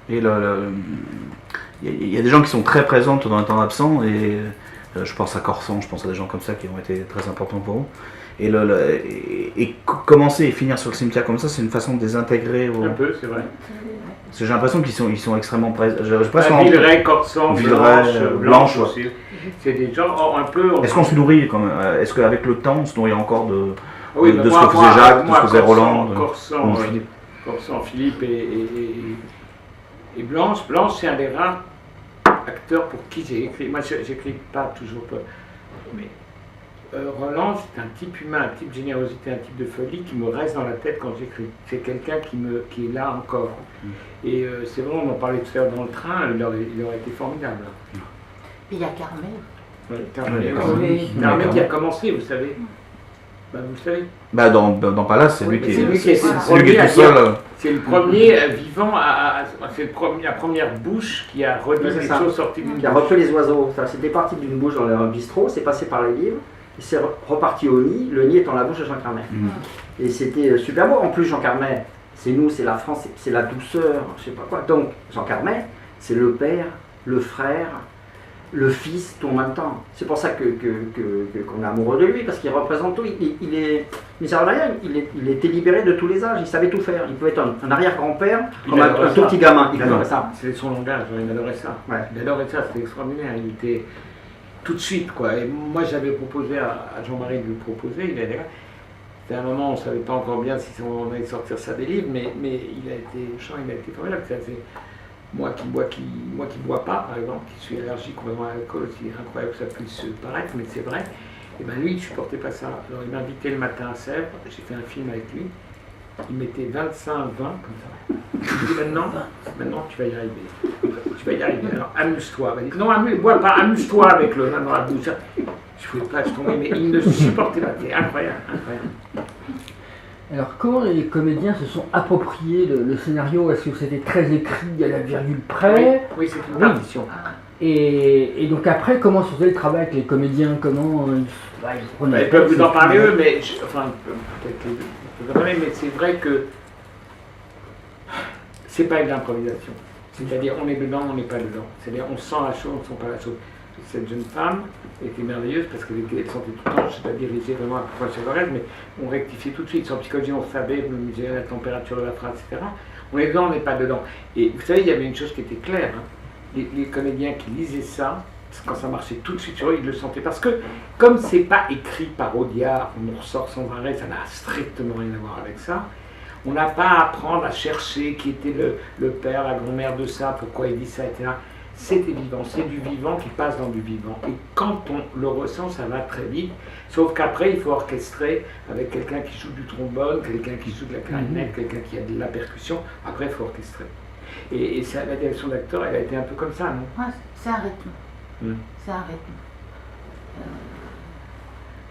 Et il y a des gens qui sont très présents dans les temps absents, et je pense à Corsan, je pense à des gens comme ça qui ont été très importants pour vous. Et commencer et finir sur le cimetière comme ça, c'est une façon de les intégrer. Un peu, c'est vrai. Parce que j'ai l'impression qu'ils sont extrêmement présents. Villeray, Corsan, Blanche aussi. C'est des gens un peu. Est-ce qu'on se nourrit quand même? Est-ce qu'avec le temps, on se nourrit encore de ce que faisait moi, Jacques, de ce que faisait Roland, Corsan, Philippe et Blanche. Blanche, c'est un des rares acteurs pour qui j'ai écrit. Moi, j'écris pas toujours. Mais Roland, c'est un type humain, un type de générosité, un type de folie qui me reste dans la tête quand j'écris. C'est quelqu'un qui est là encore. Et c'est vrai, on en parlait tout à l'heure dans le train, il aurait été formidable. Et il y a Carmel. Carmel qui a commencé, vous savez. Vous savez. Dans Palace, c'est lui qui est tout seul. C'est le premier vivant, c'est la première bouche qui a redit les choses sorties d'une bouche. Qui a refait les oiseaux. C'était parti d'une bouche dans le bistrot, c'est passé par les livres, et c'est reparti au nid, le nid étant la bouche de Jean Carmet. Et c'était super beau. En plus, Jean Carmet, c'est nous, c'est la France, c'est la douceur, je sais pas quoi. Donc, Jean Carmet, c'est le père, le frère, le fils, tout en même temps. C'est pour ça qu'on est amoureux de lui, parce qu'il représente tout. Il était libéré de tous les âges, il savait tout faire. Il pouvait être un arrière-grand-père, comme un tout petit gamin. Il adorait ça. C'est son langage, il adorait ça. Ouais. Il adorait ça, c'était extraordinaire. Il était tout de suite, quoi. Et moi, j'avais proposé à Jean-Marie de lui proposer. C'était un moment où on ne savait pas encore bien si on allait sortir ça des livres, mais il a été formidable. Moi qui bois pas, par exemple, qui suis allergique complètement à l'alcool, c'est incroyable que ça puisse paraître, mais c'est vrai. Et bien lui, il ne supportait pas ça. Alors il m'a invité le matin à Sèvres, j'ai fait un film avec lui. Il mettait 25, 20 comme ça. Il me dit maintenant tu vas y arriver. Tu vas y arriver. Alors amuse-toi. Il dit non, bois pas, amuse-toi avec le vin dans la bouche. Je ne pouvais pas, je tombais, mais il ne supportait pas. C'est incroyable, incroyable. Alors, comment les comédiens se sont appropriés le scénario? Est-ce que c'était très écrit à la virgule près? Oui, c'est une partition. Et donc après, comment se faisait le travail avec les comédiens? Comment ils peuvent vous en parler eux, mais mais c'est vrai que c'est pas de l'improvisation. C'est-à-dire, on est dedans, on n'est pas dedans. C'est-à-dire, on sent la chose, on ne sent pas la chose. Cette jeune femme était merveilleuse parce qu'elle sentait tout le temps, je ne sais pas diriger vraiment à quoi sur le reste, mais on rectifiait tout de suite. Sans psychologie, on savait mesurer la température de la phrase, etc. On est dedans, on n'est pas dedans. Et vous savez, il y avait une chose qui était claire. Les comédiens qui lisaient ça, quand ça marchait tout de suite sur eux, ils le sentaient. Parce que, comme c'est pas écrit par Audiard, on nous ressort sans arrêt, ça n'a strictement rien à voir avec ça. On n'a pas à apprendre à chercher qui était le père, la grand-mère de ça, pourquoi il dit ça, etc. C'était vivant, c'est du vivant qui passe dans du vivant. Et quand on le ressent, ça va très vite. Sauf qu'après, il faut orchestrer avec quelqu'un qui joue du trombone, quelqu'un qui joue de la clarinette, quelqu'un qui a de la percussion. Après, il faut orchestrer. Et la direction d'acteur, elle a été un peu comme ça, non? Ouais, c'est un rythme. C'est un rythme.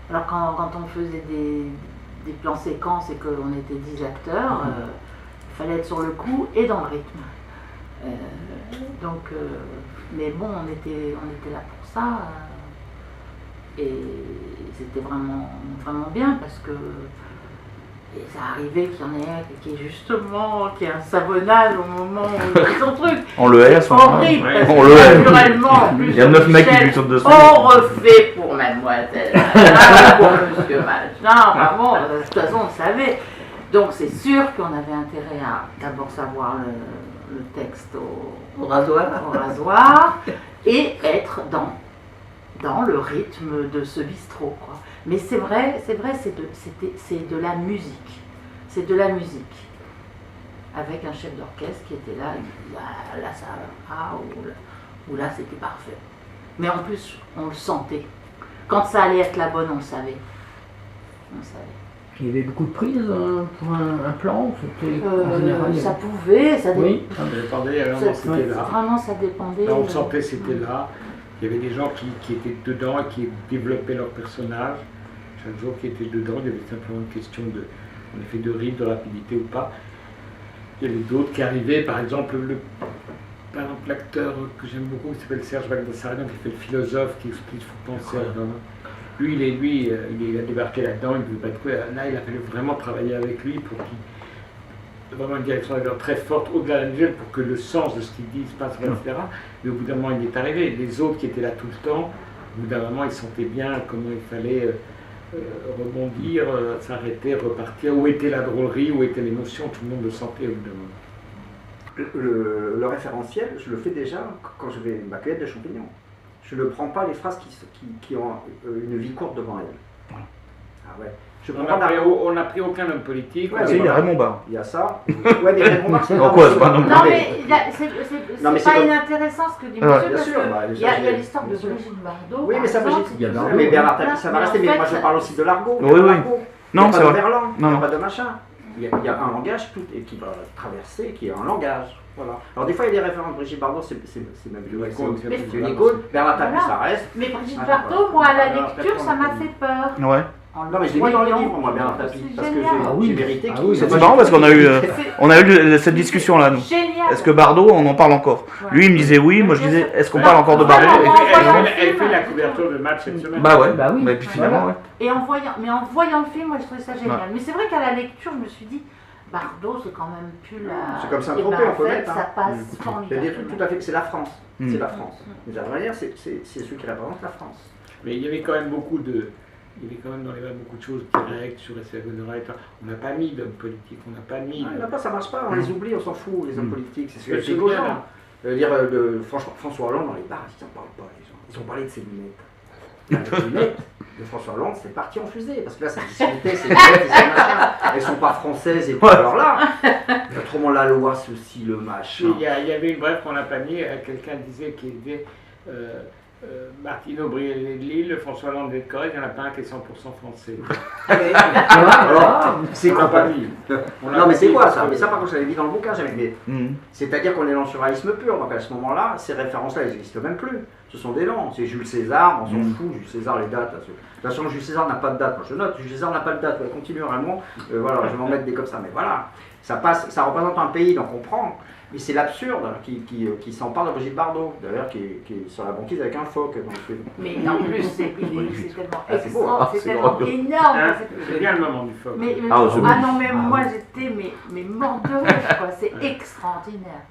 Alors quand on faisait des plans séquences et qu'on était 10 acteurs, il fallait être sur le coup et dans le rythme. Mais bon, on était là pour ça, et c'était vraiment, vraiment bien parce que ça arrivait qu'il y en ait qui ait un savonnage au moment où il fait son truc. On le hait à ce moment-là. Horrible, ouais. On le hait. Naturellement, en plus, il y a 9 mecs qui lui sautent dessus. On refait pour mademoiselle, pour monsieur machin, enfin bon, de toute façon on le savait. Donc c'est sûr qu'on avait intérêt à d'abord savoir le texte au rasoir et être dans le rythme de ce bistrot, quoi. Mais c'est vrai, c'est de la musique. C'est de la musique. Avec un chef d'orchestre qui était là, là ça ou là c'était parfait. Mais en plus, on le sentait. Quand ça allait être la bonne, on le savait. Il y avait beaucoup de prises pour un plan, en général, ça pouvait, ça dépendait. Oui. Ça dépendait, vraiment c'était là. Vraiment, ça dépendait. Là, on sentait c'était là. Il y avait des gens qui étaient dedans et qui développaient leur personnage. Chaque jour qui était dedans, il y avait simplement une question en effet, de rythme, de rapidité ou pas. Il y avait d'autres qui arrivaient, par exemple, l'acteur que j'aime beaucoup, qui s'appelle Serge Bagdasarian, qui fait le philosophe, qui explique qu'il faut penser à lui, il a débarqué là-dedans, il ne veut pas de quoi. Là, il a fallu vraiment travailler avec lui pour vraiment une direction d'acteur très forte au-delà de la visuelle pour que le sens de ce qu'ils disent passe, etc. Mais au bout d'un moment, il est arrivé. Les autres qui étaient là tout le temps, au bout d'un moment, ils sentaient bien comment il fallait rebondir, s'arrêter, repartir. Où était la drôlerie, où était l'émotion, tout le monde le sentait au bout d'un moment. Le référentiel, je le fais déjà quand je vais ma cueillette de champignons. Je ne prends pas les phrases qui ont une vie courte devant elles. Ah ouais. On n'a pris aucun homme politique. Ouais, Il y a Raymond Barre. Il y a ça. Ouais, mais Raymond Barre, c'est Non, quoi, c'est pas un homme Non, politique. mais c'est pas comme- inintéressant ce que dit Ouais. monsieur, Bien parce sûr, que bah, il y a bien l'histoire de sûr. Brigitte Bardot. Oui, mais ça, par exemple. Il y a Bardot. mais Bernard Tapie, ça va Mais rester. en Mais fait, moi, je parle aussi de l'argot. Oui, oui. Non, c'est pas de vrai. verlan, il n'y Non. a pas de machin. Il y a un langage et qui va traverser, qui est un langage. Voilà. Alors des fois, il y a des références. Brigitte Bardot, c'est même C'est Mais- Nicole. Bernard Tapie, Voilà. ça reste. Mais Brigitte Ah, Bardot, moi, à la Alors, lecture, ça m'a fait peur. Ouais. Non, mais je l'ai mis dans le livre, moi, Bernard Tapie. C'est Parce que génial. Ah oui. j'ai mérité Ah qu'il. oui, C'est moi, marrant parce qu'on a eu, C'est on a eu cette discussion-là, nous. génial. Est-ce que Bardot, on en parle encore? Lui, il me disait oui, moi je disais, est-ce qu'on Voilà. parle encore de Voilà. Bardot? Elle fait la couverture de match cette semaine. Bah ouais, Bah oui. mais puis finalement, ouais. Et en voyant le film, moi, je trouvais ça génial. Mais c'est vrai qu'à la lecture, je me suis dit, Bardot, c'est quand même plus la. C'est comme ça, Eh ben, trompé, on en peut fait, mettre, hein. ça passe Il y a des formidablement. trucs tout à fait. C'est la France. Mm. C'est la France. Mais à vrai dire, c'est ceux qui représentent la France. Mais il y avait quand même il y avait quand même dans les mains beaucoup de choses directes sur SRG de Right. On n'a pas mis d'hommes politiques, on n'a pas mis. Non, il n'y en a pas, ça marche pas. On les oublie, on s'en fout, les hommes Mm. politiques. C'est ce Je que me c'est souviens, gauche. là. Dire, franchement, François Hollande dans les bars, ils n'en parlent pas, les gens. Ils ont parlé de ses lunettes. Les lunettes de François Hollande, c'est parti en fusée. Parce que là, ça discutait, c'est lunettes, c'est machin. Elles sont pas françaises et tout. Alors là, autrement, la loi, ceci, le machin. Il y avait une brève qu'on n'a pas mis, quelqu'un disait qu'il était Martine Aubry de Lille, François Hollande de Corrèze, il n'y en a pas un qui est 100% français. Alors, c'est On l'a pas compris. mis. On l'a Non, mais pas c'est mis quoi parce ça? que- Mais ça, par contre, je l'avais dit dans le bouquin, mais Mhm. c'est-à-dire qu'on est dans le surréalisme pur. Donc à ce moment-là, ces références-là, elles n'existent même plus. Ce sont des noms. C'est Jules César, on s'en fout. Jules César, les dates. Là, de toute façon, Jules César n'a pas de date. Moi, je note, Jules César n'a pas de date. Ouais, continue vraiment. Voilà, je vais m'en mettre des comme ça. Mais voilà, ça passe, ça représente un pays, donc on prend. Mais c'est l'absurde qui s'empare de Brigitte Bardot, d'ailleurs, qui est sur la banquise avec un phoque dans le film. Mais en plus, c'est tellement Ah, c'est beau, extra, hein, c'est c'est tellement drôle. énorme. Hein, c'est bien le moment du phoque. Mais, Ah, je- ah non, mais moi j'étais mais morte de rire, quoi. C'est extraordinaire.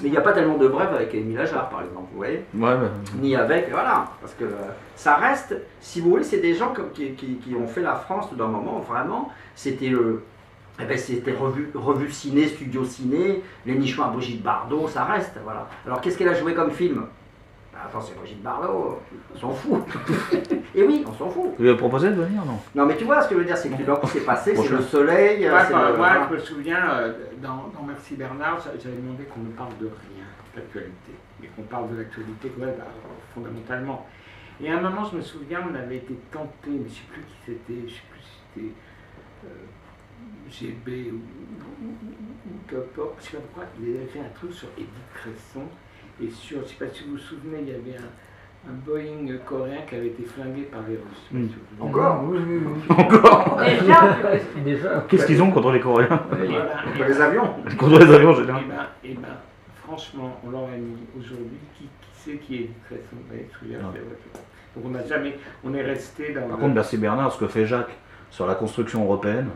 Mais il n'y a pas tellement de brèves avec Émile Ajar, par exemple, vous voyez, Ouais, bah, ni avec, voilà, parce que ça reste, si vous voulez, c'est des gens qui ont fait la France d'un moment, vraiment, c'était c'était revue ciné, studio ciné, les nichons à Brigitte Bardot, ça reste, voilà. Alors qu'est-ce qu'elle a joué comme film? Bah, attends, c'est Brigitte Bardot, on s'en fout. Et oui, on s'en fout. tu lui as proposé de venir, non? Non mais tu vois ce que je veux dire, c'est que donc c'est passé, Bon, c'est je- le soleil, Moi, c'est moi, le... je me souviens, dans Merci Bernard, j'avais demandé qu'on ne parle de rien d'actualité, mais qu'on parle de l'actualité ouais, fondamentalement. Et à un moment, je me souviens, on avait été tenté, mais je ne sais plus qui c'était, je ne sais plus si c'était GB ou Top, je ne sais pas pourquoi, il avait fait un truc sur Edith Cresson, et sur, je ne sais pas si vous vous souvenez, il y avait un Boeing coréen qui avait été flingué par les Russes. Je sais pas si vous vous souvenez. Encore Oui, oui, oui. Encore? Déjà. Qu'est-ce qu'ils ont contre les Coréens? Pour les avions. Contre les avions, en général. Eh ben, franchement, on l'aurait mis aujourd'hui. Qui sait qui est Edith Cresson? Vous voyez ce que je veux dire? Donc on n'a jamais, on est resté dans. Par contre, merci Bernard, ce que fait Jacques sur la construction européenne,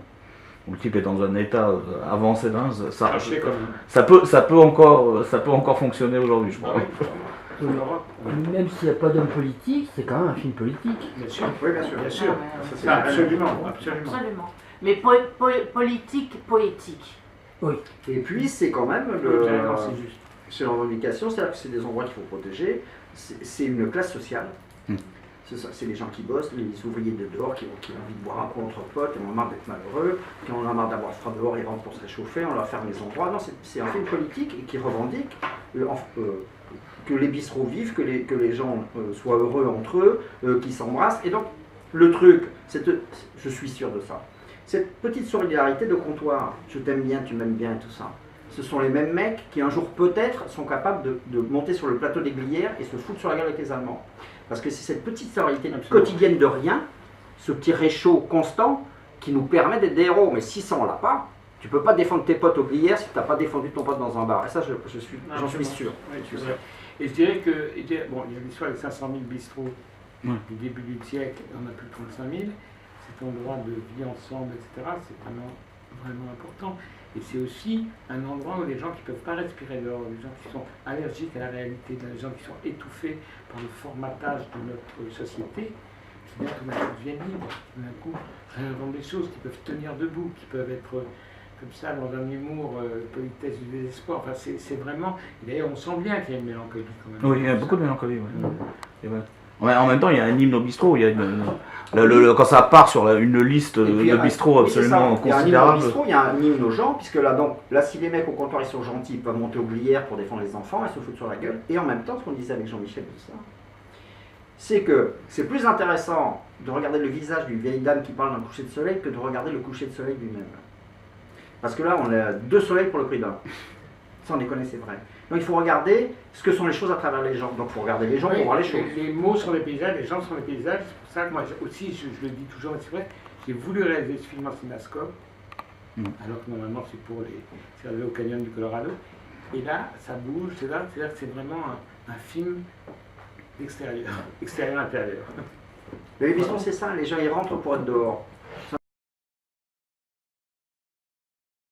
où le type est dans un état avancé, ça peut encore fonctionner aujourd'hui, je crois. Même s'il n'y a pas d'homme politique, c'est quand même un film politique. Bien sûr, Oui, bien sûr. bien sûr. Ah, Ça, c'est Ah, vrai. absolument, absolument. Absolument. Mais politique, poétique. Et puis c'est quand même Non, c'est juste. c'est la revendication, c'est-à-dire que c'est des endroits qu'il faut protéger, c'est une classe sociale. Mm. C'est ça, c'est les gens qui bossent, les ouvriers de dehors qui ont envie de boire un coup entre potes, qui en ont marre d'être malheureux, qui en ont marre d'avoir froid dehors, ils rentrent pour se réchauffer, on leur ferme les endroits. Non, c'est un film politique et qui revendique que les bistrots vivent, que les gens soient heureux entre eux, qu'ils s'embrassent. Et donc, le truc, je suis sûr de ça, cette petite solidarité de comptoir, je t'aime bien, tu m'aimes bien et tout ça, ce sont les mêmes mecs qui un jour peut-être sont capables de monter sur le plateau des Glières et se foutre sur la gueule avec les Allemands. Parce que c'est cette petite solidarité quotidienne de rien, ce petit réchaud constant qui nous permet d'être des héros. Mais si ça on l'a pas, tu peux pas défendre tes potes aux Glières si tu n'as pas défendu ton pote dans un bar. Et ça, j'en suis sûr. Oui, c'est vrai. Et je dirais que, bon, il y a l'histoire des 500 000 bistrots Ouais. du début du siècle, on a plus de 35 000. Cet endroit de vie ensemble, etc., c'est vraiment vraiment important. Et c'est aussi un endroit où les gens qui ne peuvent pas respirer dehors, les gens qui sont allergiques à la réalité, les gens qui sont étouffés par le formatage de notre société, qui bien tout d'un coup deviennent libres, tout d'un coup réinventent des choses, qui peuvent tenir debout, qui peuvent être comme ça dans un humour, politesse du désespoir. Enfin, c'est vraiment. Et d'ailleurs, on sent bien qu'il y a une mélancolie quand même. Oui, il y a beaucoup de mélancolie. Ouais. Et ouais. En même temps, il y a un hymne au bistrot. Il y a quand ça part sur une liste de bistrots absolument considérable. Il y a un hymne aux gens, puisque là, si les mecs au comptoir ils sont gentils, ils peuvent monter aux glières pour défendre les enfants, ils se foutent sur la gueule. Et en même temps, ce qu'on disait avec Jean-Michel, tout ça, c'est que c'est plus intéressant de regarder le visage d'une vieille dame qui parle d'un coucher de soleil que de regarder le coucher de soleil lui-même. Parce que là, on a 2 soleils pour le prix d'un. Sans déconner, c'est vrai. Donc il faut regarder ce que sont les choses à travers les gens. Donc il faut regarder les gens pour voir les choses. Les mots sont les paysages, les gens sont les paysages. C'est pour ça que moi aussi, je le dis toujours, mais c'est vrai, j'ai voulu réaliser ce film en cinémascope, alors que normalement c'est arrivé au canyon du Colorado. Et là, ça bouge, c'est-à-dire que c'est vraiment un film d'extérieur, extérieur-intérieur. Mais les bistrots, c'est ça, les gens ils rentrent pour être dehors.